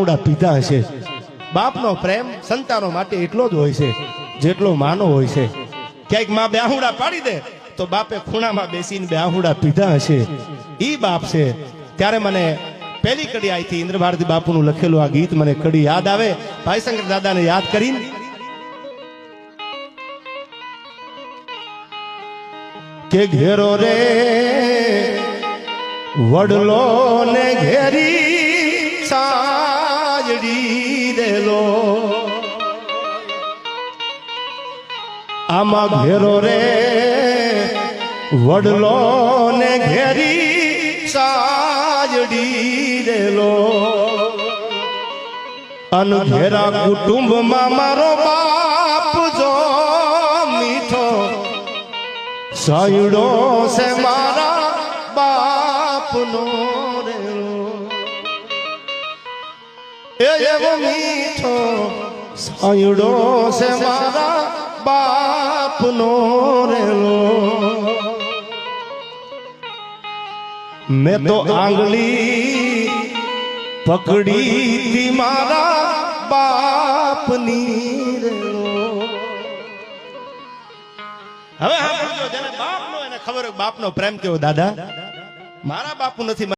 બ્યાહુડા પીધા હશે। બાપનો પ્રેમ સંતાનો માટે એટલો જ હોય છે જેટલો માનો હોય છે। ક્યાંક માં બ્યાહુડા પાડી દે તો બાપે ખૂણામાં બેસીને બ્યાહુડા પીધા હશે, ઈ બાપ છે। ત્યારે મને પહેલી કડી આઈથી ઇન્દ્ર ભારતી બાપુનું લખેલું આ ગીત મને કડી યાદ આવે। ભાઈ શંકર દાદાને યાદ કરીને કે ઘેરો રે વડલો ને ઘેરી સાજડી દેલો, આમાં ઘેરો રે વડલો ને ઘેરી સાજડી દેલો, અનઘેરા કુટુંબમાં મારો બાપ જો મીઠો સાયડો છે મારા બાપનો રેલો, એવો મીઠો સાયડો છે મારા બાપનો રેલો। મેં તો આંગળી પકડી થી મારા બાપની રેલો। હવે સાંભળજો, જેને બાપ નો એને ખબર હોય બાપનો પ્રેમ કેવો। દાદા મારા બાપુ નથી